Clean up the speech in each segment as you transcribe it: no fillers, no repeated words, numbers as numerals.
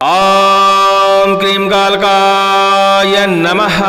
ओम cream कालकाय नमः।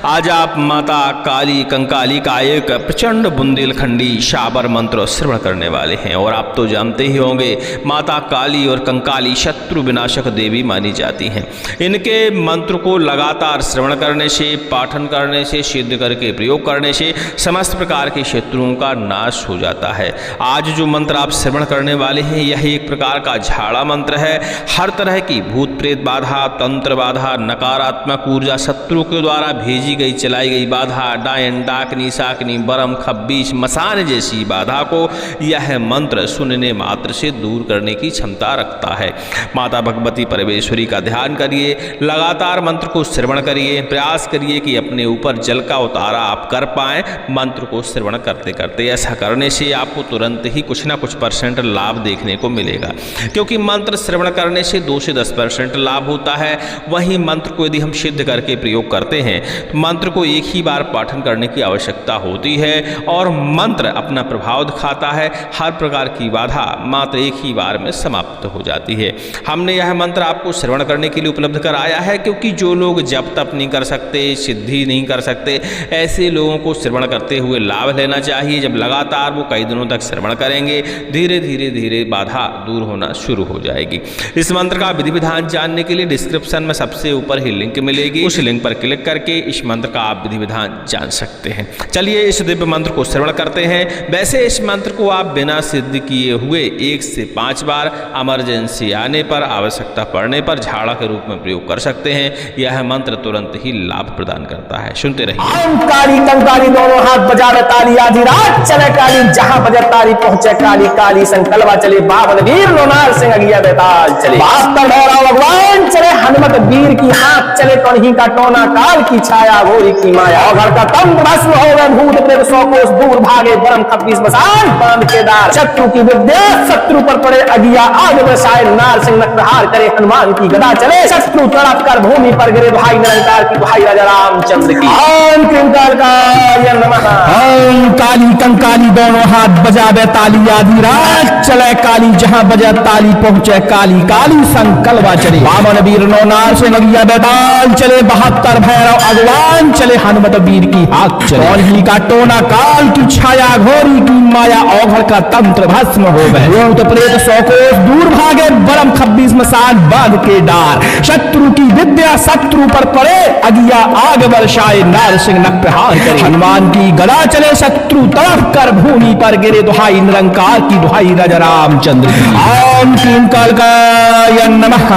आज आप माता काली कंकाली का एक प्रचंड बुंदेलखंडी शाबर मंत्र श्रवण करने वाले हैं। और आप तो जानते ही होंगे माता काली और कंकाली शत्रु विनाशक देवी मानी जाती हैं। इनके मंत्र को लगातार श्रवण करने से, पाठन करने से, सिद्ध करके प्रयोग करने से समस्त प्रकार के शत्रुओं का नाश हो जाता है। आज जो मंत्र आप श्रवण करने वाले हैं यह एक प्रकार का झाड़ा मंत्र है। हर तरह की भूत प्रेत बाधा, तंत्र बाधा, नकारात्मक ऊर्जा, शत्रु के द्वारा भेजी गई चलाई गई बाधा, डायन डाकनी शाकनी बरम खब्बीश मसान जैसी बाधा को यह मंत्र सुनने मात्र से दूर करने की क्षमता रखता है। माता भगवती परमेश्वरी का ध्यान करिए, लगातार मंत्र को श्रवण करिए, प्रयास करिए कि अपने ऊपर जल का उतारा आप कर पाएं मंत्र को श्रवण करते करते। ऐसा करने से आपको तुरंत ही कुछ ना कुछ % लाभ देखने को मिलेगा, क्योंकि मंत्र श्रवण करने से 2 से 10% लाभ होता है। वहीं मंत्र को यदि हम सिद्ध करके प्रयोग करते हैं तो मंत्र को एक ही बार पाठन करने की आवश्यकता होती है और मंत्र अपना प्रभाव दिखाता है। हर प्रकार की बाधा मात्र एक ही बार में समाप्त हो जाती है। हमने यह मंत्र आपको श्रवण करने के लिए उपलब्ध कराया है, क्योंकि जो लोग जप तप नहीं कर सकते, सिद्धि नहीं कर सकते, ऐसे लोगों को श्रवण करते हुए लाभ लेना चाहिए। जब लगातार वो कई दिनों तक श्रवण करेंगे, धीरे धीरे धीरे बाधा दूर होना शुरू हो जाएगी। इस मंत्र का विधि विधान जानने के लिए डिस्क्रिप्शन में सबसे ऊपर ही लिंक मिलेगी। उस लिंक पर क्लिक करके इस मंत्र का आप विधि विधान जान सकते हैं। चलिए इस दिव्य मंत्र को श्रवण करते हैं। वैसे इस मंत्र को आप बिना सिद्ध किए हुए 1 से 5 बार इमरजेंसी आने पर, आवश्यकता पड़ने पर झाड़ा के रूप में प्रयोग कर सकते हैं। यह मंत्र तुरंत ही लाभ प्रदान करता है। सुनते रहिए। ओम काली कंकाली दोनों हाथ बजावे ताली, आधी रात चले काली, जहां बजे ताली पहुंचे काली। काली संकल्पा चले बावन वीर लोनार सिंह अगिया बेताल चले। बास्तर भैरव भगवान चले, हनुमत वीर की हाथ चले। कौन का टोना काल की छाया, घोरी की माया। घर का तंत्र भस्म हो गए, भूत प्रेत 100 कोस दूर भागे। बरम खब्बीस मसान बांध के दार, शत्रु की विद्या शत्रु पर पड़े अगिया। आग बरसाए नार सिंह नख प्रहार करे, हनुमान की गदा चले। शत्रु तड़प कर भूमि पर गिरे, भाई निरंकार की भाई राजा रामचंद्र की। ओम क्रीम कालकाय नमः। ओम काली कंकाली दोनों हाथ बजावे ताली, आधी रात चले काली, जहां बजे ताली पहुंचे काली। काली संकल्पा चले, बामन वीर नौनार से अगिया बेताल चले। 72 भैरव अगवान चले, हनुमत वीर की हाथ चले। कौन ही का टोना काल की छाया, घोरी की माया। औघड़ का तंत्र भस्म हो गए, भूत प्रेत 100 कोस दूर भागे। बरम खब्बीस मसान बांध के डार, शत्रु की विद्या शत्रु पर पड़े अगिया। आग बरसाए नार सिंह नख प्रहार करे, हनुमान की गदा चले। शत्रु तड़प कर भूमि पर गिरे, दुहाई निरंकार की दुहाई राजा रामचंद्र की। ओम क्रीम कालकाय नमः।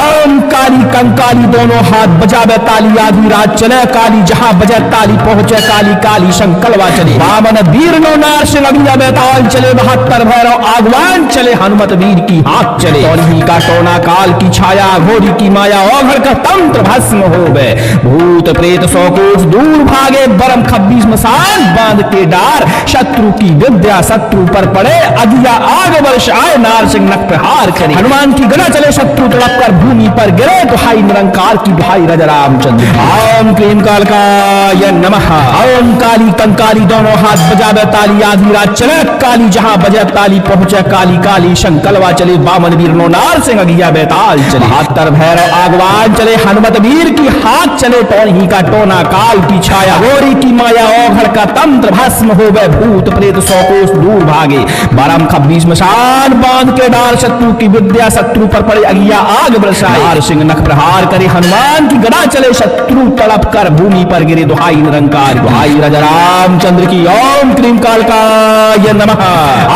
ओम काली कंकाली दोनों हाथ बजावे ताली, आधी रात चले काली, जहां बजे ताली पहुंचे काली। काली संकल्पा चले, बामन वीर नौनार सिंह अगिया बेताल चले। 72 भैरव आगवान चले, हनुमत वीर की हाथ चले। कौन ही का टोना काल की छाया, घोरी की माया। औघड़ का तंत्र भस्म हो गए, भूत प्रेत 100 कोस दूर भागे। बरम खब्बीस मसान बांध के डार, शत्रु की विद्या शत्रु पर पड़े अगिया। आग बरसाए नार सिंह नख प्रहार करे, हनुमान की गदा चले। शत्रु तड़प कर भूमि पर गिरे, दुहाई निरंकार की दुहाई राजा रामचंद्र। ओम क्रीम कालकाय नमः। ओम काली कंकाली दोनों हाथ बजावे ताली, आधी रात चले काली, जहां बजे ताली पहुंचे काली। काली संकल्पा चले, बामन वीर नौनार सिंह अगिया बेताल चले। 72 भैरव आगवान चले, हनुमत वीर की हाथ चले। कौन ही का टोना काल की छाया, घोरी की माया। औघड़ का तंत्र भस्म हो गए, भूत प्रेत 100 कोस दूर भागे। बरम खब्बीस मसान बांध के डार, शत्रु की विद्या शत्रु पर पड़े अगिया। आग बरसाए नार सिंह नख प्रहार करे, हनुमान की गदा चले। शत्रु तड़प कर भूमि पर गिरे, दुहाई निरंकार दुहाई राजा रामचंद्र की। ओम क्रीम कालकाय नमः।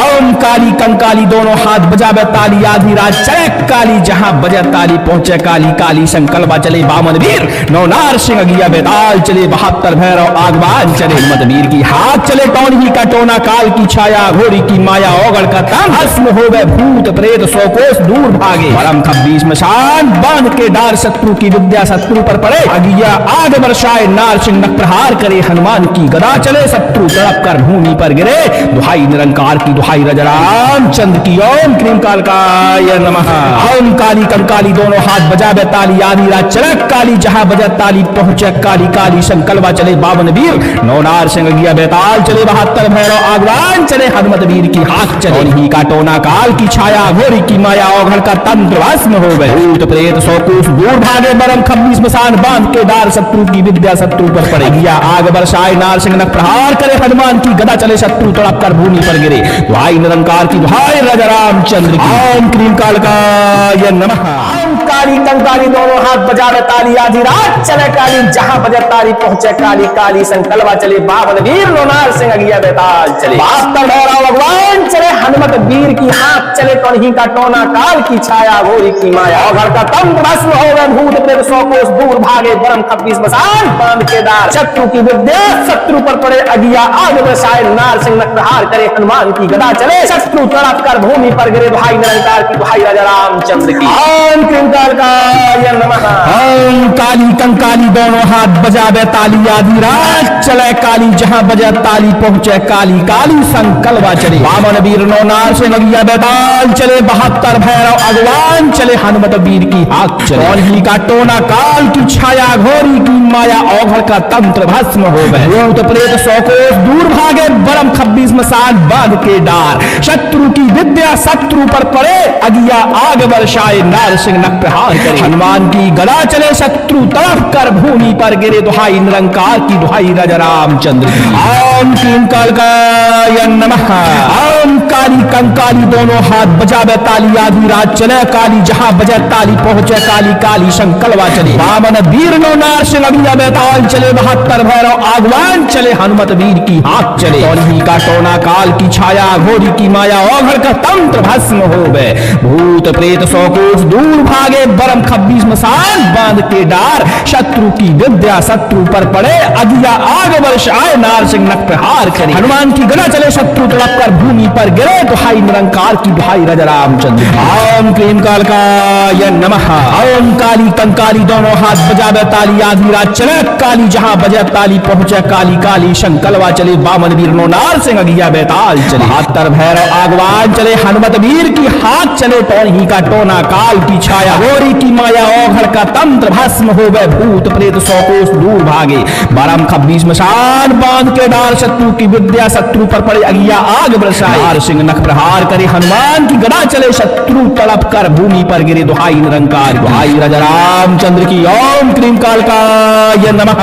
ओम काली कंकाली दोनों हाथ बजावे ताली, आधी रात चले काली, जहां बजे ताली पहुंचे काली। काली संकल्पा चले, बामन वीर नौनार सिंह अगिया बेताल चले। 72 भैरव आगवान चले, हनुमत वीर की हाथ चले। कौन ही का टोना काल की छाया, घोरी की माया। औघड़ का तंत्र भस्म हो गए, भूत प्रेत 100 कोस दूर भागे। बरम खब्बीस मसान बांध के डार शत्रु की विद्या शत्रु पर पड़े अगिया आग बरसाए नार सिंह नख प्रहार करे हनुमान की गदा चले शत्रु तड़प कर भूमि पर गिरे दुहाई निरंकार की दुहाई राम चंद्र की ओम क्रीम कालकाय नमः। ओम काली कंकाली दोनों हाथ बजावे ताली आधी रात चले काली जहां बजा ताली पहुंचे काली काली संकल्पा चले बावन वीर नौनार सिंह गिया बेताल चले 72 भैरव आगवान चले हनुमत वीर की हाथ चले ही का टोना काल की छाया घोरी की माया औघड़ का तंत्र भस्म हो गए भूत प्रेत सौ कोस दूर भागे बरम 26 मसान बांध के डार शत्रु की विद्या शत्रु पर पड़े गिया आग बरसाए नार सिंह नख प्रहार करे हनुमान की गदा चले शत्रु तड़प कर भूमि पर गिरे दुहाई निरंकार की दुहाई राजा रामचंद्र की ओम क्रीम कालकाय नमः। ओम काली कंकाली दोनों हाथ बजावे ताली आधी रात चले काली जहां बजे ताली पहुंचे काली काली संकल्पा चले बावन वीर लोनार सिंह अगिया बेताल चले 72 भैरव भगवान चले हनुमत वीर की हाथ चले कन्ही का टोना काल की छाया घोरी की माया औघड़ का तंत्र भस्म हो गए भूत प्रेत सौ कोस दूर भागे बरम 26 मसान बांध के डार शत्रु की विद्या शत्रु पर पड़े अगिया आग बरसाए नार सिंह नख प्रहार करे हनुमान की गदा चले शत्रु तड़प कर भूमि पर गिरे दुहाई निरंकार की दुहाई राजा रामचंद्र की ओम क्रीम कालकाय नमः। ओम काली कंकाली दोनों हाथ बजावे ताली आधी रात चले काली जहां बजा ताली पहुंचे काली काली संकल्पा चले बामन वीर नौनार से नगिया बेताल चले 72 भैरव अगवान चले हनुमत वीर की हाथ चले और ही का टोना काल की छाया घोरी की माया औघड़ का तंत्र भस्म हो गए भूत प्रेत सौ कोस दूर भागे बरम 26 मसान बांध के डार शत्रु की विद्या शत्रु पर पड़े अगिया आग बरसाए नार सिंह नख प्रहार करे हनुमान की गदा चले शत्रु तड़प कर भूमि पर गिरे दुहाई निरंकार की दुहाई राजा रामचंद्र की ओम क्रीम कालकाय नमः। ओम काली कंकाली दोनों हाथ बजावे ताली आधी रात चले काली जहां बजे ताली पहुंचे काली काली संकल्पा चले बामन वीर नौनार सिंह अगिया बेताल चले 72 भैरव आगवान चले हनुमत वीर की हाथ चले ही का टोना काल की छाया घोरी की माया औघड़ का तंत्र भस्म हो गए भूत प्रेत सौ कोस दूर भागे बरम 26 मसान बांध के डार शत्रु की विद्या शत्रु पर पड़े अगिया आग बरसाए नार सिंह नख प्रहार करे हनुमान की गदा चले शत्रु तड़प कर भूमि पर गिरे दुहाई निरंकार की दुहाई राजा रामचंद्र ओम क्रीम कालकाय नमः। ओम काली कंकाली दोनों हाथ बजावे ताली आधी रात चले काली जहां बजे ताली पहुंचे काली काली संकल्पा चले बामन वीर नौनार सिंह अगिया बेताल चले 72 भैरव आगवान चले हनुमत वीर की हाथ चले टोही का टोना काल की छाया घोरी की माया औघड़ का तंत्र भस्म हो गए भूत प्रेत सौ कोस दूर भागे बरम 26 मसान बांध के डार शत्रु की विद्या शत्रु पर पड़े अगिया आग बरसाए नार सिंह नख प्रहार करे हनुमान की गदा चले शत्रु तड़प कर भूमि पर गिरे दुहाई निरंकार दुहाई राजा रामचंद्र की ओम क्रीम कालकाय नमः।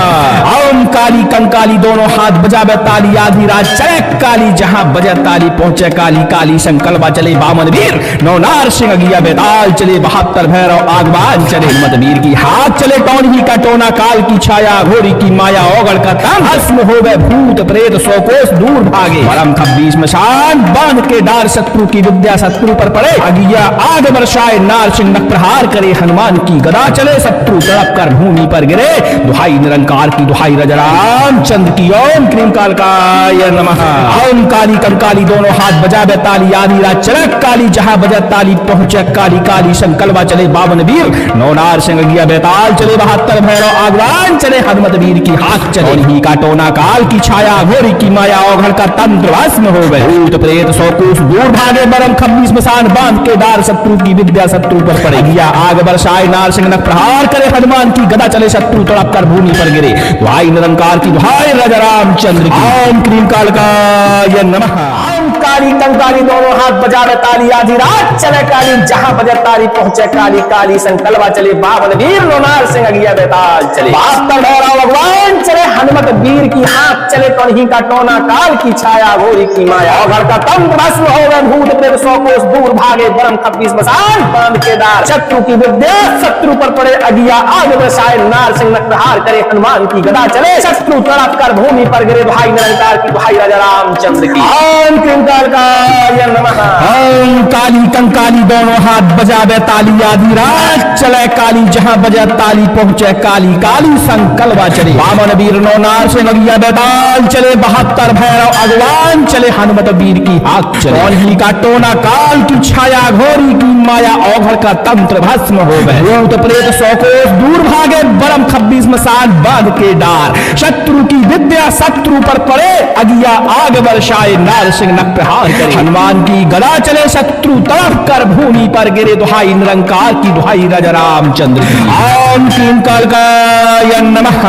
ओम काली कंकाली दोनों हाथ बजावे ताली आधी रात चले काली जहां बजे ताली पहुंचे काली काली संकल्पा चले बामन वीर नौनार सिंह अगिया बेताल चले 72 भैरव आगवान चले हनुमत वीर की हाथ चले कौन ही का टोना काल की छाया घोरी की माया औघड़ का तंत्र भस्म हो गए भूत प्रेत सौ कोस दूर भागे बरम 26 मसान बांध के डार शत्रु की विद्या शत्रु पर पड़े अगिया आग बरसाए नार सिंह नख प्रहार करे हनुमान की गदा चले शत्रु तड़प कर भूमि पर गिरे दुहाई निरंकार की दुहाई राजा रामचंद्र की ओम क्रीम कालकाय नमः। ओम काली कंकाली दोनों हाथ बजावे ताली आधी रात चले काली जहां बजे ताली पहुंचे काली काली संकल्पा चले बावन वीर नौनार सिंह अगिया बेताल चले 72 भैरव आगवान चले हनुमत वीर की हाथ चले ही का टोना काल की छाया घोरी की माया औघड़ का तंत्र भस्म हो गए भूत प्रेत सौ कोस दूर भागे बरम 26 मसान बांध के डार शत्रु की विद्या शत्रु पर पड़े अगिया आग बरसाए नार सिंह नख प्रहार करे हनुमान की गदा चले शत्रु तड़प कर भूमि पर गिरे दुहाई निरंकार की दुहाई राजा रामचंद्र की ओम क्रीम कालकाय नमः। ओम काली कंकाली दोनों हाथ बजावे ताली आधी रात चले काली जहां बजे ताली पहुंचे काली काली संकल्पा चले बावन वीर लोनार सिंह अगिया बेताल चले 72 भैरव भगवान चले हनुमत वीर की हाथ चले कन्ही का टोना काल की छाया घोरी की माया औघड़ का तंत्र भस्म हो गए भूत प्रेत सौ कोस दूर भागे बरम 26 मसान बांध के डार शत्रु की विद्या शत्रु पर पड़े अगिया आग बरसाए नार सिंह नख प्रहार करे हनुमान की गदा चले शत्रु तड़प कर भूमि पर गिरे दुहाई निरंकार की दुहाई राजा रामचंद्र की ओम क्रीम कालिकाय नमः। ओम काली कंकाली दोनों हाथ बजावे ताली आधी रात चले काली जहां बजे ताली पहुंचे काली काली संकल्पा चले वामन वीर नौनार से नगिया बेताल चले 72 भैरव अगवान चले हनुमत वीर की हाथ चले कौन ही का टोना काल की छाया घोरी की माया औघड़ का तंत्र भस्म हो गए भूत प्रेत 100 कोस दूर भागे बरम 26 मसान बांध के डार शत्रु की विद्या शत्रु पर पड़े अगिया आग बरसाए नार सिंह नख प्रहार करे हनुमान की गदा चले शत्रु तरफ कर भूमि पर गिरे दुहाई निरंकार की दुहाई राजा रामचंद्र की ओम क्लीं कालिकाय नमः।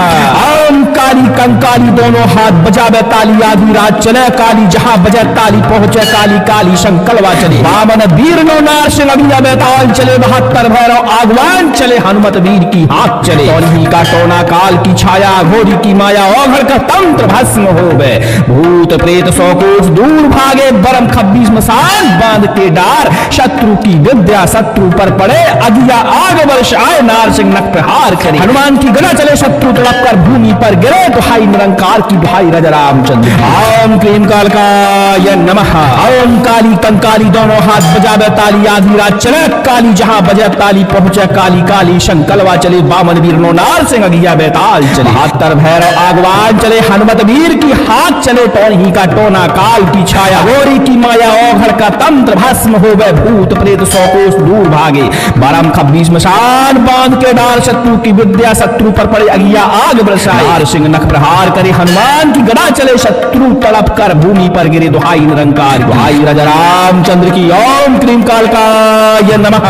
ओम काली कंकाली दोनों हाथ बजावे ताली आधी रात चले काली जहां बजे ताली पहुंचे काली काली संकल्पा चले वामन वीर नौनार से लगिया बेताल चले 72 भैरव आगवान चले हनुमत वीर की हाथ चले ही का टोना काल की छाया घोरी की माया औघड़ का तंत्र भस्म हो गए भूत प्रेत 100 कोस दूर भागे बरम 26 मसान बांध के डार शत्रु की विद्या शत्रु पर पड़े अगिया आग वर्षाए नार सिंह नख प्रहार करे हनुमान की गदा चले शत्रु तड़प कर भूमि पर गिरे दुहाई निरंकार की दुहाई राजा रामचंद्र ओम क्लीं कालिकाय नमः। ओम काली कंकाली दोनों हाथ बजावे ताली आधी रात चले काली जहां बजे ताली पहुंचे काली काली संकल्पा चले वामन वीर नौनार सिंह अगिया बेताल चले 72 भैरव आगवान चले हनुमत वीर की हाथ चले टोन ही का टोना काल की छाया गोरी की माया औघड़ का तंत्र भस्म हो गए भूत प्रेत 100 कोस दूर भागे बारम 26 मसान बांध के डार शत्रु की विद्या शत्रु पर पड़े अगिया आग बरसाए नार सिंह नख प्रहार करे हनुमान की गदा चले शत्रु तड़प कर भूमि पर गिरे दुहाई निरंकार दुहाई राजा रामचंद्र की ओम क्लीं कालिकाय नमः।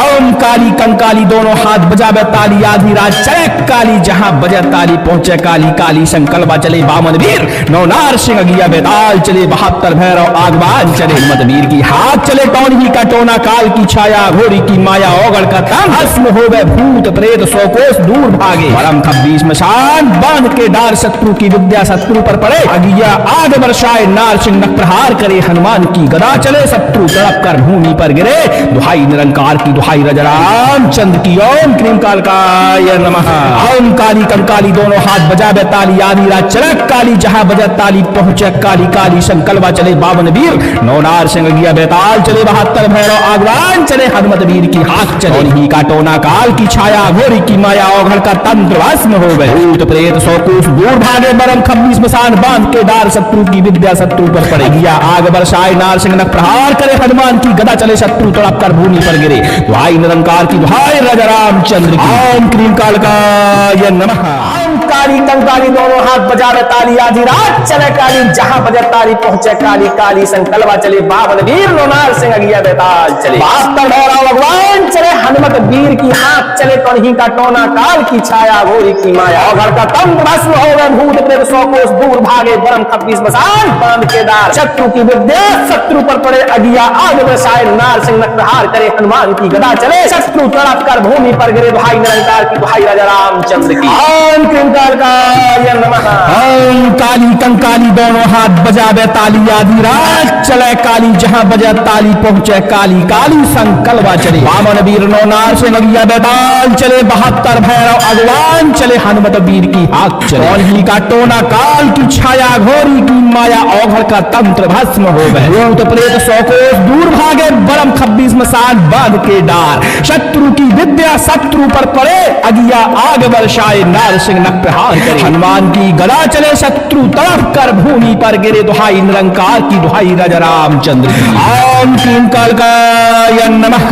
ओम काली कंकाली दोनों हाथ बजावे ताली आधी रात चले काली जहां बजे ताली पहुंचे काली काली संकल्पा चले वामन वीर नौनार सिंह अगिया बेताल चले 72 भैरव आगवान चले हनुमत वीर की हाथ चले टोन ही का टोना काल की छाया घोरी की माया औघड़ का तंत्र भस्म हो गए भूत प्रेत 100 कोस दूर भागे परम 26 मसान बांध के डार शत्रु की विद्या शत्रु पर पड़े अगिया आग बरसाए नार सिंह नख प्रहार करे हनुमान की गदा चले शत्रु तड़प कर भूमि पर गिरे दुहाई निरंकार की दुहाई राजा रामचंद्र की ओम क्लीं कालिकाय नमः। ओम काली कंकाली दोनों हाथ बजावे ताली आधी रात चले काली जहां बजे ताली पहुंचे काली काली संकल्पा चले बावन वीर नौनार सिंह अगिया बेताल चले 72 भैरव आगवान चले हनुमत वीर की हाथ चले ही का टोना काल की छाया घोरी की माया औघड़ का तंत्र भस्म हो गए भूत प्रेत 100 कोस दूर भागे बरम 26 मसान बांध के डार शत्रु की विद्या शत्रु पर पड़े अगिया आग बरसाए नार सिंह नख प्रहार करे हनुमान की गदा चले शत्रु तड़प कर भूमि पर गिरे दुहाई निरंकार की दुहाई राजा रामचंद्र की ओम क्लीं कालिकाय नमः। ओम काली कंकाली दोनों हाथ बजावे ताली आधी रात चले काली जहां बजे ताली पहुंचे काली काली संकल्पा चले बावन वीर नौनार सिंह अगिया बेताल चले 72 भैरव भगवान चले हनुमत वीर की हाथ चले कन्ही का टोना काल की छाया घोरी की माया औघड़ का तंत्र भस्म हो गए भूत प्रेत 100 कोस दूर भागे बरम 26 मसान बांध के डार शत्रु की विद्या शत्रु पर पड़े अगिया आग बरसाए नार सिंह नख प्रहार करे हनुमान की गदा चले शत्रु तड़प कर भूमि पर गिरे दुहाई निरंकार की दुहाई राजा रामचंद्र की ओम क्लीं कालिकाय नमः। ओम काली कंकाली दोनों हाथ बजावे ताली आधी रात चले काली जहां बजे ताली पहुंचे काली काली संकल्पा चले वामन वीर नौनार से लगिया बेताल चले 72 भैरव अगवान चले हनुमत वीर की हाथ चले कौन ही का टोना काल की छाया घोरी की माया औघड़ का तंत्र भस्म हो गए भूत प्रेत 100 कोस दूर भागे बरम 26 मसान बांध के डार शत्रु की विद्या शत्रु पर पड़े अगिया आग बरसाए नार सिंह नख प्रहार करे हनुमान की गदा चले शत्रु तड़प कर भूमि पर गिरे दुहाई निरंकार की दुहाई राजा रामचंद्र की ओम क्लीं कालिकाय नमः।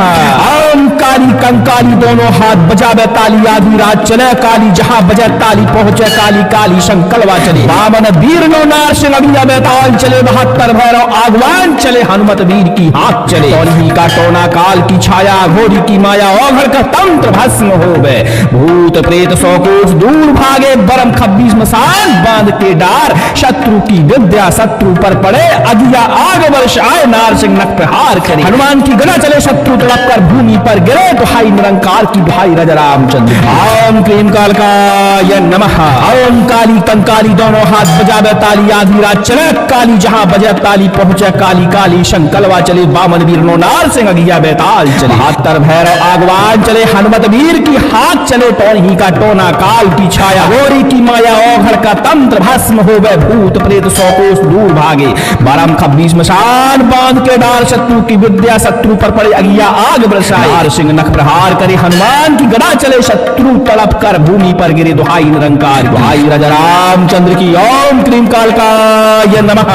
ओम काली कंकाली दोनों हाथ बजावे ताली आधी रात चले काली जहां बजे ताली पहुंचे काली काली संकल्पा चले वामन वीर नौनार सिंह अगिया बेताल चले 72 भैरव आगवान चले हनुमत वीर की हाथ चले कौन का टोना काल की छाया घोरी की माया औघड़ का तंत्र भस्म हो गए भूत प्रेत 100 कोस दूर भागे बरम 26 मसान बांध के डार शत्रु की विद्या शत्रु पर पड़े अगिया आग बरसाए नार सिंह नख प्रहार करे हनुमान की गदा चले शत्रु तड़प कर भूमि पर गिरे तो दुहाई निरंकार की दुहाई राजा रामचंद्र की। ओम क्रीम कालकाय नमः। ओम काली कंकाली दोनों हाथ बजावे ताली आधी रात चले काली जहां बजे ताली पहुंचे काली काली शंकलवा चले बामन वीर नोनार सिंह अगिया बेताल चले बहत्तर भैरव आगवान चले हनुमत वीर की हाथ चले टोन ही का टोना काल की छाया गोरी की माया ओघड़ का तंत्र भस्म हो गए भूत प्रेत सौ कोस दूर भागे बारम खब्बीस मशान बांध के डार शत्रु की विद्या शत्रु पर पड़े अगिया आग बरसाए सिंह नख प्रहार करे हनुमान की गदा चले शत्रु तड़प कर भूमि पर गिरे दुहाई निरंकार दुहाई राजा रामचंद्र की। ओम क्रीम कालकाय नमः।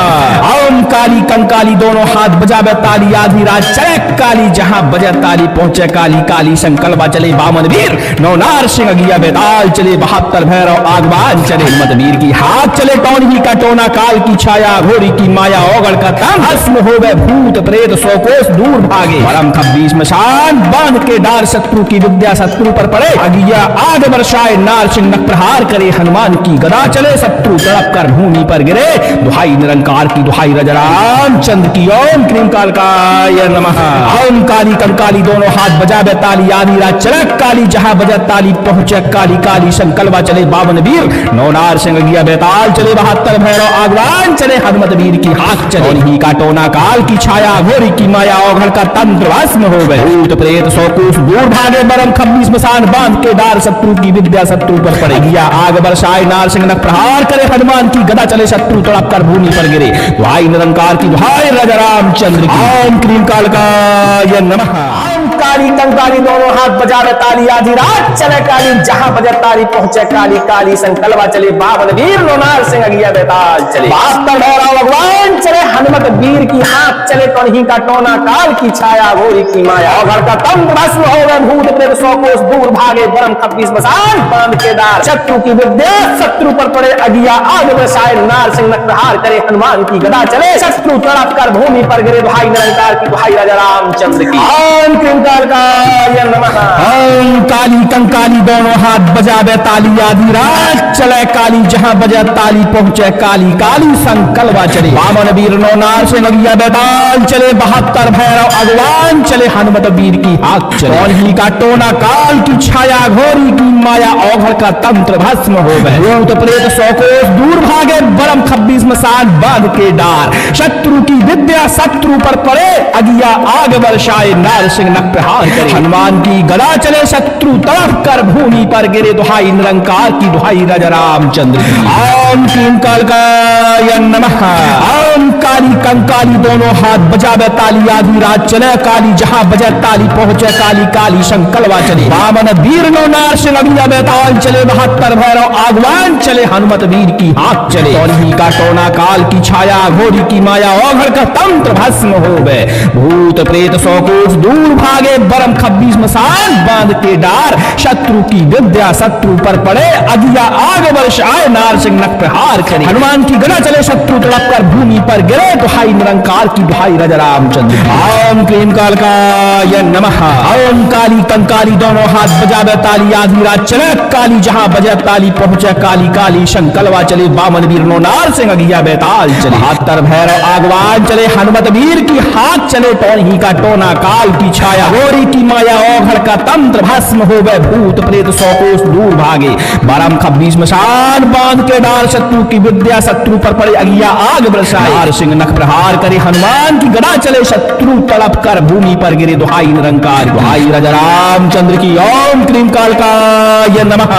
ओम काली कंकाली दोनों हाथ बजावे ताली आधी रात चले काली जहां बजे ताली पहुंचे काली काली संकल्पा चले बामन वीर नौनार सिंह अगिया बेताल चले बहत्तर भैरव आगवान चले हिम्मत वीर की हाथ चले टोन ही का टोना काल की छाया घोड़ी की माया ओगड़ का तंग भस्म हो गए भूत प्रेत सौ कोस दूर भागे परम खब्बीस मशान बांध के डार शत्रु की विद्या शत्रु पर पड़े अगिया आग बरसाए नार सिंह नख प्रहार करे हनुमान की गदा चले शत्रु तड़प कर भूमि पर गिरे दुहाई निरंकार की दुहाई राजा रामचंद्र की। ओम क्रीम कालकाय नमः। ओम काली कंकाली दोनों हाथ बजावे ताली आधी रात चले काली जहां बजे ताली पहुंचे काली काली संकल्पा चले बावन वीर नौनार सिंह अगिया बेताल चले बहत्तर भैरव आगवान चले हनुमत वीर की हाथ चले ही का टोना काल की छाया घोरी की माया ओघड़ का तंत्र भस्म हो गए भूत प्रेत सौ कोस दूर भागे बरम खब्बीस मसान बांध के डार शत्रु की विद्या शत्रु पर पड़े गया आग बरसाए नार सिंह नख प्रहार करे हनुमान की गदा चले शत्रु तड़प कर भूमि पर गिरे दुहाई निरंकार की दुहाई राजा रामचंद्र की। ओम क्रीम कालकाय नमः। ओम काली कंकाली दोनों हाथ बजावे ताली आधी रात चले काली जहां बजे ताली पहुंचे काली काली संकल्पा चले बावन वीर नौनार सिंह अगिया बेताल चले बहत्तर भैरव भगवान चले हनुमत वीर की हाथ चले टोन ही का टोना काल की छाया घोरी की माया ओघड़ का तंत्र भस्म हो गए भूत प्रेत सौ कोस दूर भागे बरम खब्बीस मसान बांध के डार शत्रु की विद्या शत्रु पर पड़े अगिया आग बरसाए नार सिंह नख प्रहार करे हनुमान की गदा चले शत्रु तड़प कर भूमि पर गिरे दुहाई निरंकार की दुहाई राजा रामचंद्र की। ओम क्रीम कालकाय नमः। ओम काली कंकाली दोनों हाथ बजावे ताली आधी रात चले काली जहां बजे ताली पहुंचे काली काली संकल्पा चले बामन वीर नौनार सिंह अगिया बेताल चले बहत्तर भैरव अगवान चले हनुमत वीर की हाथ चले और ही का टोना काल की छाया घोरी की माया ओघड़ का तंत्र भस्म हो गए भूत प्रेत सौ कोस दूर भागे बरम खब्बीस मसान बांध के डार शत्रु की विद्या शत्रु पर पड़े अगिया आग बरसाए नार सिंह नख प्रहार करे हनुमान की गदा चले शत्रु तड़प कर भूमि पर गिरे दुहाई निरंकार की दुहाई राजा रामचंद्र की। ओम क्रीम कालकाय नमः। ओम काली कंकाली दोनों हाथ बजावे ताली आधी रात चले काली जहां बजे ताली पहुंचे काली काली संकल्पा चले बामन वीर नौनार सिंह अगिया बेताल चले बहत्तर भैरव आगवान चले हनुमत वीर की हाथ चले और ही का टोना काल की छाया घोड़ी की माया ओघड़ का तंत्र भस्म हो गए भूत प्रेत सौ कोस दूर भागे बरम खब्बीस मसान बांध के डार शत्रु की विद्या शत्रु पर पड़े अगिया आग बरसाए नार सिंह नख प्रहार करे हनुमान की गदा चले शत्रु तड़प कर भूमि पर गिरे दुहाई निरंकार की दुहाई राजा रामचंद्र। ओम क्रीम कालकाय नमः। ओम काली कंकाली दोनों हाथ बजावे ताली आधी रात चले काली जहां बजे ताली पहुंचे काली काली संकल्पा चले बामन वीर नौनार सिंह अगिया बेताल चले बहत्तर भैरव आगवान चले हनुमत वीर की हाथ चले टोन ही का टोना काल की छाया गोरी की माया ओघड़ का तंत्र भस्म हो गए भूत प्रेत सौ कोस दूर भागे बारम खब्बीस मशान बांध के डार शत्रु की विद्या शत्रु पर पड़े अगिया आग बरसाए नार सिंह नख प्रहार करे हनुमान की गदा चले शत्रु तड़प कर भूमि पर गिरे दुहाई निरंकार दुहाई राजा रामचंद्र की। ओम क्रीम कालकाय नमः।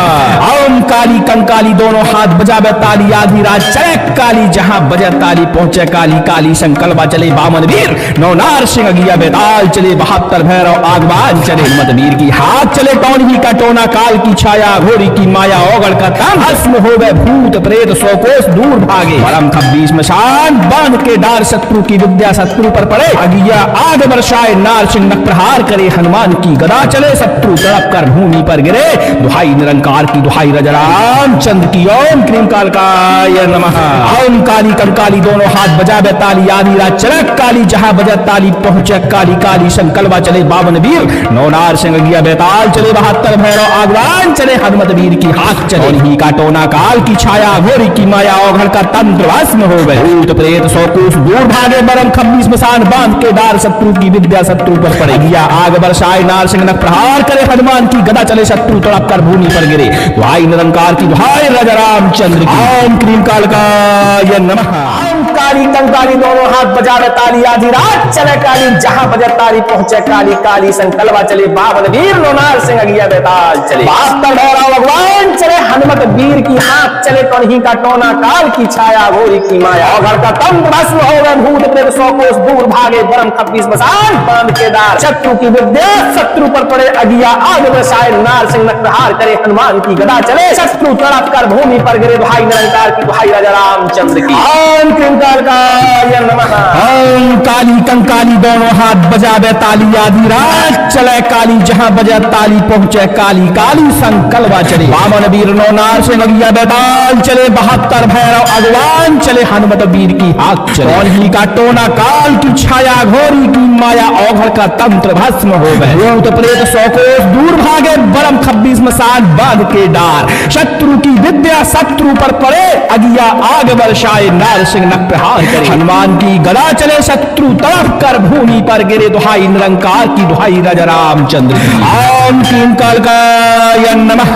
ओम काली कंकाली दोनों हाथ बजावे ताली आधी रात चले काली जहां बजे ताली पहुंचे काली काली संकल्पा चले बामन वीर नौनार सिंह अगिया बेताल चले बहत्तर भैरव आगवान चले हिम्मत वीर की हाथ चले टोन ही का टोना काल की छाया घोरी की माया ओघड़ का तंत्र भस्म हो गए भूत प्रेत सौ कोस दूर भागे परम खब्बीस मशान बांध के डार शत्रु की विद्या शत्रु पर पड़े अगिया आग बरसाए नार सिंह नख प्रहार करे हनुमान की गदा चले शत्रु तड़प कर भूमि पर गिरे दुहाई निरंकार की दुहाई राजा रामचंद्र की। ओम क्रीम कालकाय नमः। ओम काली कंकाली दोनों हाथ बजावे ताली आधी रात चले काली जहां बजे ताली पहुंचे काली काली संकल्पा चले बावन वीर नौनार सिंह अगिया बेताल चले बहत्तर भैरव आगवान चले हनुमत वीर की हाथ चले ही का टोना काल की छाया घोरी की माया ओघड़ का तंत्र भस्म हो गए भूत प्रेत सौ कोस दूर भागे बरम खब्बी स्मशान बांध के डार शत्रु की विद्या शत्रु पर पड़े अगिया आग बरसाए नार सिंह नख प्रहार करे हनुमान की गदा चले शत्रु तड़प कर भूमि पर गिरे भाई निरंकार की भाई राजा रामचंद्र की ओम क्रीम कालकाय नमः ओम काली कंकाली दोनों हाथ बजावे ताली आधी रात चले काली जहां बजे ताली पहुंचे काली काली संकल्पा चले बावन वीर लोनार सिंह अगिया बेताल चले बहत्तर भैरव भगवान चले हनुमत वीर की हाथ चले कन्ही का टोना काल की छाया घोरी की माया घर का तंत्र भस्म हो गए भूत प्रेत सौ कोस दूर भागे बरम खब्बी स्मशान बांध के डार शत्रु की विद्या शत्रु पर पड़े अगिया आग बरसाए नार सिंह नख प्रहार करे हनुमान की गदा चले शत्रु तड़प कर भूमि पर गिरे भाई निरंकार की भाई राजा रामचंद्र की ओम क्रीम कालकाय नमः ओम काली कंकाली दोनों हाथ बजावे ताली आधी रात चले काली जहां बजे ताली पहुंचे काली काली संकल्पा चले वामन वीर नौनार से अगिया बेताल चले बहत्तर भैरव अगवान चले हनुमत वीर की हाथ चले कन्ही का टोना काल की छाया घोरी की माया औघड़ का तंत्र भस्म हो गए भूत प्रेत सौ कोस दूर भागे बरम खब्बी स्मशान बांध के डार शत्रु की विद्या शत्रु पर पड़े अगिया आग बरसाए नार सिंह नख प्रहार करे हनुमान की गदा चले शत्रु तड़प कर भूमि पर गिरे दुहाई निरंकार की दुहाई राजा रामचंद्र ओम क्रीम कालकाय नमः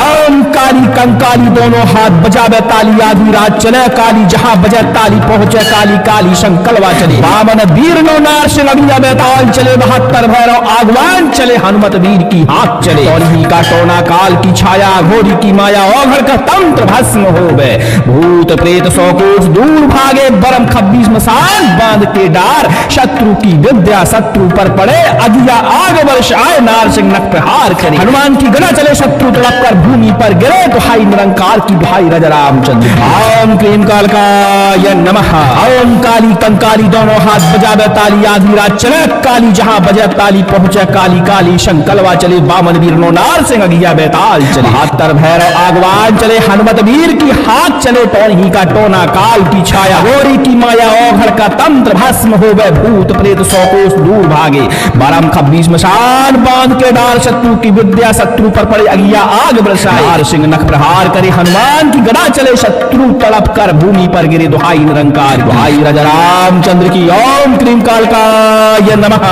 ओम काली कंकाली दोनों हाथ बजावे ताली आधी रात चले काली जहां बजे ताली पहुंचे काली काली संकल्पा चले वामन वीर नौनार से अगिया बेताल चले बहत्तर भैरव आगवान चले हनुमत वीर की हाथ चले कन्ही का टोना काल की छाया घोरी की माया औघड़ का तंत्र भस्म हो गए भूत प्रेत सौ कोस दूर भागे बरम खब्बी स्मशान बांध के डार शत्रु की विद्या शत्रु पर पड़े अगिया आग बरसाए नार सिंह नख प्रहार करे हनुमान की गदा चले शत्रु तड़प कर भूमि पर गिरे दुहाई निरंकार की दुहाई राजा रामचंद्र ओम क्रीम कालकाय नमः ओम काली कंकाली दोनों हाथ बजावे ताली आधी रात चले काली जहां बजे ताली पहुंचे काली काली संकल्पा चले बामन वीर नौनार सिंह अगिया बेताल चले बहत्तर भैरव आगवान चले हनुमत वीर की हाथ चले टोनी का टोना काल की छाया घोरी की माया औघड़ का तंत्र भस्म हो गए भूत प्रेत सौ कोस दूर भागे बरम खब्बी स्मशान बांध के डार शत्रु की विद्या शत्रु पर पड़े अगिया आग बरसाए नार सिंह नख प्रहार करे हनुमान की गदा चले शत्रु तड़प कर भूमि पर गिरे दुहाई निरंकार दुहाई राजा रामचंद्र की ओम क्रीम कालकाय नमः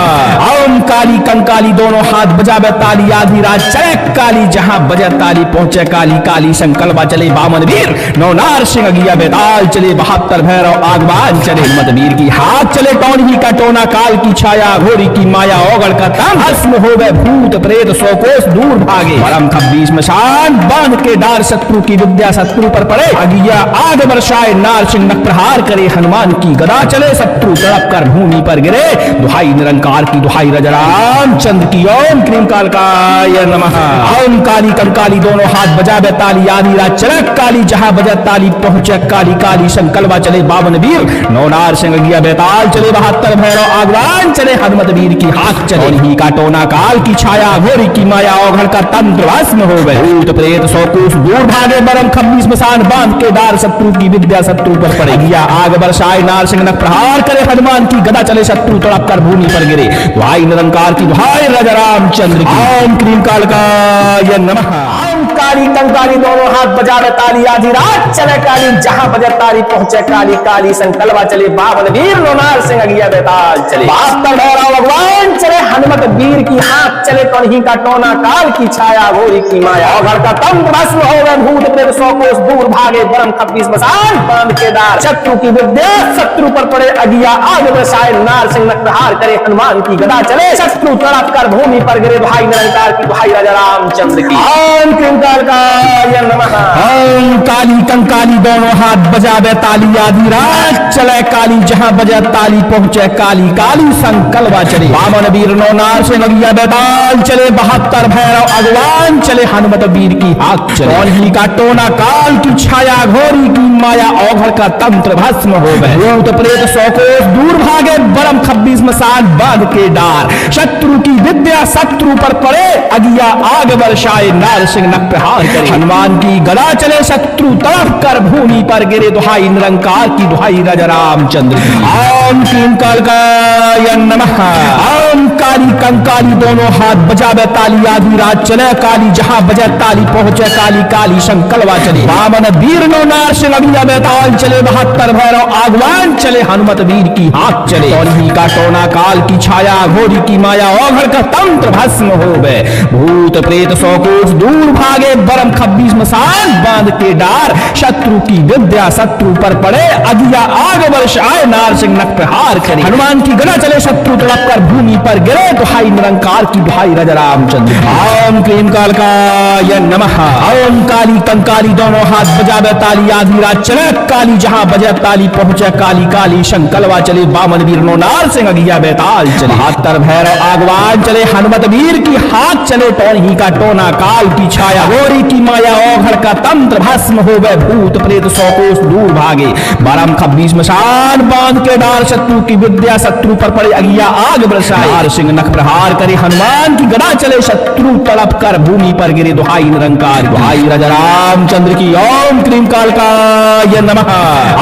ओम काली कंकाली दोनों हाथ बजावे ताली आधी रात चले काली जहां बजे ताली पहुंचे काली काली संकल्पा चले बामन वीर नौनार सिंह अगिया बेताल चले बहत्तर भैरव आगवान चले हनुमत वीर की हाथ चले कौन ही का टोना काल की छाया घोरी की माया औघड़ का तंत्र भस्म हो गए भूत प्रेत सौ कोस दूर भागे बरम खब्बी स्मशान बांध के डार शत्रु की विद्या शत्रु पर पड़े अगिया आग बरसाए नार सिंह नख प्रहार करे हनुमान की गदा चले शत्रु तड़प कर भूमि पर गिरे दुहाई निरंकार की दुहाई राजा रामचंद्र की ओम क्रीम कालकाय नमः ओम काली कंकाली दोनों हाथ बजावे ताली आधी रात चले काली जहां बजे ताली पहुंचे काली काली संकल्पा चले बावन वीर नौनार सिंह अगिया बेताल चले बहत्तर भैरव आगवान चले हनुमत वीर की हाथ चले ही का टोना काल की छाया घोरी की माया औघड़ का तंत्र भस्म हो गए भूत प्रेत सौ कोस दूर भागे बरम खब्बी स्मशान बांध के डार शत्रु की विद्या शत्रु पर पड़े अगिया आग बरसाए नार सिंह नख प्रहार करे हनुमान की गदा चले शत्रु तड़प कर भूमि पर गिरे दुहाई निरंकार की दुहाई राजा रामचंद्र की ओम क्रीम कालकाय नमः ओम काली कंकाली दोनों हाथ बजावे ताली आधी रात चले काली जहां बजे ताली पहुंचे काली काली संकल्पा चले बावन वीर नौनार सिंह अगिया बेताल चले बहत्तर भैरव भगवान चले हनुमत वीर की हाथ चले कन्ही का टोना काल की छाया घोरी की माया औघड़ का तंत्र भस्म हो गए भूत प्रेत सौ कोस दूर भागे बरम खब्बी स्मशान बांध के डार शत्रु की विद्या शत्रु पर पड़े अगिया आग बरसाए नार सिंह नख प्रहार करे हनुमान की गदा चले शत्रु तड़प कर भूमि पर गिरे दुहाई निरंकार की दुहाई राजा रामचंद्र की ओम क्रीम कालकाय नमः ओम काली कंकाली दोनों हाथ बजावे ताली आधी रात चले काली जहां बजे ताली पहुंचे काली काली संकल्पा चले वामन वीर नौनार से अगिया बेताल चले बहत्तर भैरव अगवान चले हनुमत वीर की हाथ चले कन्ही का टोना काल की छाया घोरी की माया औघड़ का तंत्र भस्म हो गए भूत प्रेत सौ कोस दूर भागे बरम खब्बी स्मशान बांध के डार शत्रु की विद्या शत्रु पर पड़े अगिया आग बरसाए नार सिंह नख प्रहार करे। हनुमान की गदा चले शत्रु तड़प कर भूमि पर गिरे, दुहाई निरंकार की दुहाई राजा रामचंद्र की। ओम क्लीम कालकाय नमः। ओम काली कंकाली दोनों हाथ बजावे ताली, आधी रात चले काली, जहां बजे ताली पहुंचे काली, काली संकल्पा चले वामन वीर नो नार सिंह अगिया बेताल चले, 72 भैरव आगवान चले, हनुमत वीर की हाथ चले। कौन का टोना काल की छाया, घोरी की माया, ओघड़ का तंत्र भस्म हो गए, भूत प्रेत सौ कोस दूर भागे, बरम 26 मसान बांध के डार, शत्रु की विद्या शत्रु पर पड़े, अगिया आग वर्ष आए, नार सिंह नख प्रहार करे। हनुमान की गदा चले शत्रु तड़प कर भूमि पर गिरे, दुहाई निरंकार की दुहाई राजा रामचंद्र। ओम क्लीम कालकाय नमः। ओम काली कंकाली दोनों हाथ बजावे ताली, आधी रात चले काली, जहां बजे ताली पहुंचे काली, काली संकल्पा चले, बामन वीर नो नार सिंह अगिया बेताल चले, 72 भैरव आगवान चले, हनुमत वीर की हाथ चले, टोन ही का टोना काल की छाया, गोरी की माया, ओघड़ का तंत्र भस्म हो गए, भूत प्रेत सौ कोस दूर भागे, 12 26 मशान बांध के डार, शत्रु की विद्या शत्रु पर पड़े, अगिया आग बरसाए, नार सिंह नख प्रहार करे, हनुमान की गदा चले, शत्रु तड़प कर भूमि पर गिरे, दुहाई निरंकार दुहाई राजा रामचंद्र की। ओम क्लीम कालकाय नमः।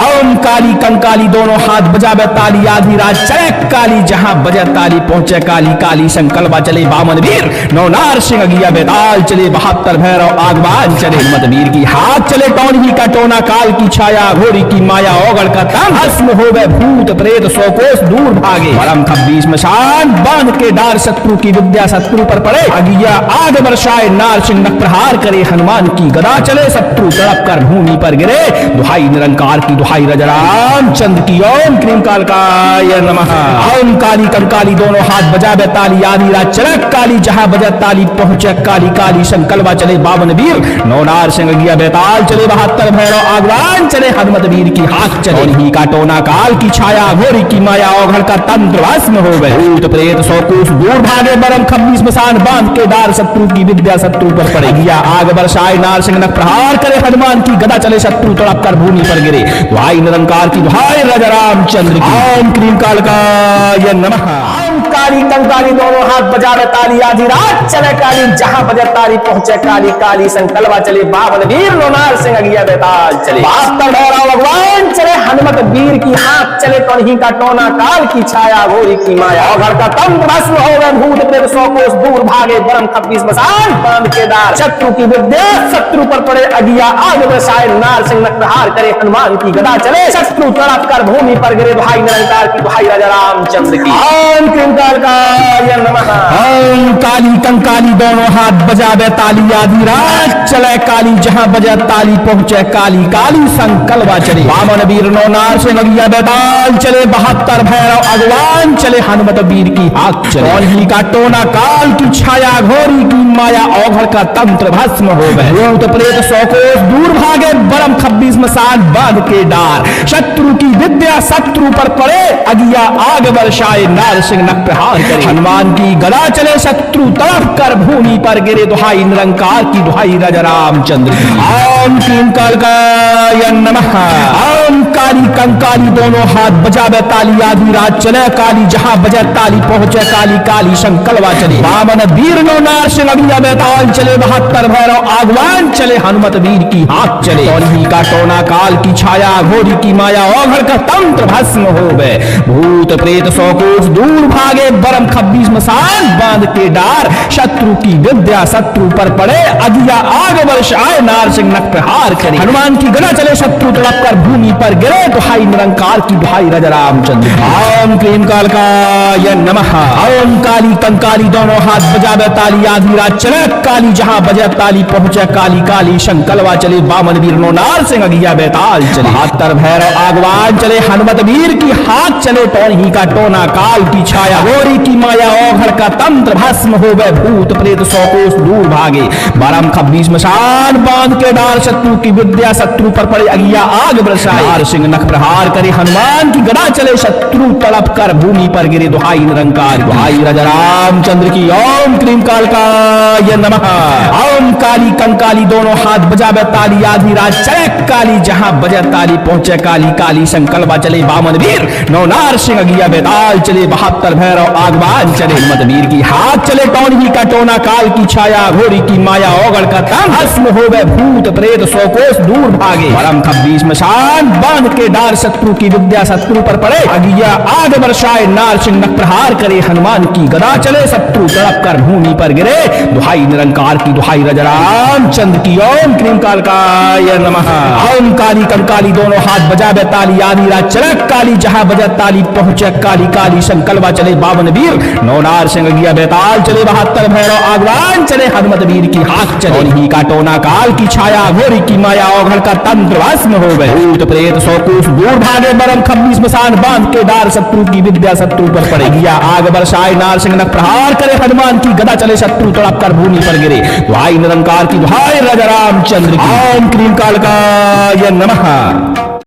ओम काली कंकाली दोनों हाथ बजावे ताली, आधी रात चले काली, जहां बजे ताली पहुंचे काली, काली संकल्पा चले, बामन वीर नो नार सिंह अगिया बेताल चले, 72 भैरव आगवान चले, हनुमत वीर की हाथ चले, टोन ही का टोना काल की छाया, घोड़ी की माया, ओघड़ का तंत्र भस्म हो गए, भूत प्रेत सौ कोस दूर भागे, परम 26 मशान बांध के डार, शत्रु की विद्या शत्रु पर पड़े, अगिया आग बरसाए, नार सिंह नख प्रहार करे, हनुमान की गदा चले, शत्रु तड़प कर भूमि पर गिरे, दुहाई निरंकार की दुहाई राजा रामचंद्र की। ओम क्लीम कालकाय नमः। ओम काली कंकाली दोनों हाथ बजावे ताली, आधी रात चले काली, जहां बजे ताली पहुंचे काली, काली संकल्पा चले, बावन वीर नो नार सिंह अगिया बेताल चले, 72 भैरव आगवान चले, हनुमत वीर की हाथ चले, ही का टोना काल की छाया, घोरी की माया, ओघड़ का तंत्र भस्म हो गए, भूत प्रेत सौ कोस दूर भागे, बरम 26 मसान बांध के डार, शत्रु की विद्या शत्रु पर पड़े, अगिया आग बरसाए, नार सिंह नख प्रहार करे, हनुमान की गदा चले, शत्रु तड़प कर भूमि पर गिरे, दुहाई निरंकार की दुहाई राजा रामचंद्र की। ओम क्लीम कालकाय नमः। ओम काली कंकाली दोनों हाथ बजावे ताली, आधी रात चले काली, जहां बजे ताली पहुंचे काली, काली संकल्पा चले, बावन वीर नो नार सिंह अगिया बेताल चले, 72 भैरव भगवान चले, हनुमत वीर की हाथ चले, टोन ही का टोना काल की छाया, घोरी की माया, ओघड़ का तंत्र भस्म हो गए, भूत प्रेत सौ कोस दूर भागे, बरम 26 मसान बांध के डार, शत्रु की विद्या शत्रु पर पड़े, अगिया आग बरसाए, नार सिंह नख प्रहार करे, हनुमान की गदा चले, शत्रु तड़प कर भूमि पर गिरे, दुहाई निरंकार की दुहाई राजा रामचंद्र की। ओम क्लीम कालकाय नमः। ओम काली कंकाली दोनों हाथ बजावे ताली, आधी रात चले काली, जहां बजे ताली पहुंचे काली, काली संकल्पा चले, वामन वीर नो नार सिंह अगिया बेताल चले, 72 भैरव आगवान चले, हनुमत वीर की हाथ चले, कौन ही का टोना काल की छाया, घोरी की माया, ओघड़ का तंत्र भस्म हो गए, भूत प्रेत सौ कोस दूर भागे, बरम 26 मसान बांध के डार, शत्रु की विद्या शत्रु पर पड़े, अगिया आग बरसाए, नार सिंह नख प्रहार करे, हनुमान की गदा चले, शत्रु तड़प कर भूमि पर गिरे, दुहाई निरंकार की दुहाई राजा रामचंद्र। ओम क्लीम कालकाय नमः। ओम काली कंकाली दोनों हाथ बजावे ताली, आधी रात चले काली, जहां बजे ताली पहुंचे काली, काली संकल्पा चले, बामन वीर नो नार सिंह अगिया बेताल चले, 72 भैरव आगवान चले, हनुमत वीर की हाथ चले, कौन ही का टोना काल की छाया, घोरी की माया, ओघड़ का तंत्र भस्म हो गए, भूत प्रेत सौ कोस दूर भागे, बरम 26 मसान बांध के डार, शत्रु की विद्या शत्रु पर पड़े, अगिया आग बरसाए, नार सिंह नख प्रहार करे, हनुमान की गदा चले, शत्रु तड़प कर भूमि पर गिरे, दुहाई निरंकार की दुहाई राजा रामचंद्र। ओम क्लीम कालकाय नमः। ओम काली कंकाली दोनों हाथ बजावे ताली, आधी रात चले काली, जहां बजे ताली पहुंचे काली, काली संकल्पा चले, बामन वीर नो नार सिंह अगिया बेताल चले, 72 भैरव आगवान चले, हनुमत वीर की हाथ चले, टोन ही का टोना काल की छाया, घोरी की माया, ओघड़ का तंत्र भस्म हो गए, भूत प्रेत सौ कोस दूर भागे, 12 26 मसान बांध के डार, शत्रु की विद्या शत्रु पर पड़े, अगिया आग बरसाए, नार सिंह नख प्रहार करे, हनुमान की गदा चले, शत्रु तड़प कर भूमि पर गिरे, दुहाई निरंकार दुहाई राजा रामचंद्र की। ओम क्लीम कालकाय नमः। ओम काली कंकाली दोनों हाथ बजावे ताली आधी रात चले काली जहां बजे ताली पहुंचे काली काली संकल्पा चले बामन वीर नौनार सिंह अगिया बेताल चले 72 भैरव आगवान चले हिम्मत वीर की हाथ चले कौन ही का टोना काल की छाया घोरी की माया ओगड़ का तन भस्म हो गए भूत प्रेत 100 कोस दूर भागे परम 26 मशान बांध के डार शत्रु की विद्या शत्रु पर पड़े अगिया आग बरसाए नार सिंह प्रहार करे हनुमान की गदा चले शत्रु तड़प कर भूमि पर गिरे दुहाई निरंकार की दुहाई राम चंद्र की ओम क्रीम कालकाय नमः। ओम काली कंकाली दोनों हाथ बजावे ताली आधी रात चले काली जहां बजे ताली पहुंचे काली काली संकल्पा चले 52 वीर नौनार सिंह अगिया बेताल चले 72 भैरव आगवान चले हनुमत वीर की हाथ चले ही का टोना काल की छाया घोरी की माया ओघड़ का तंत्र भस्म हो गए भूत प्रेत 100 कोस दूर भागे बरम 26 मसान बांध के डार शत्रु की विद्या शत्रु पर पड़े गया आग बरसाए नार सिंह प्रहार करे हनुमान की गदा चले शत्रु तड़प कर भूमि पर गिरे दुहाई निरंकार की दुहाई राजा रामचंद्र की ओम क्रीम कालकाय नमः।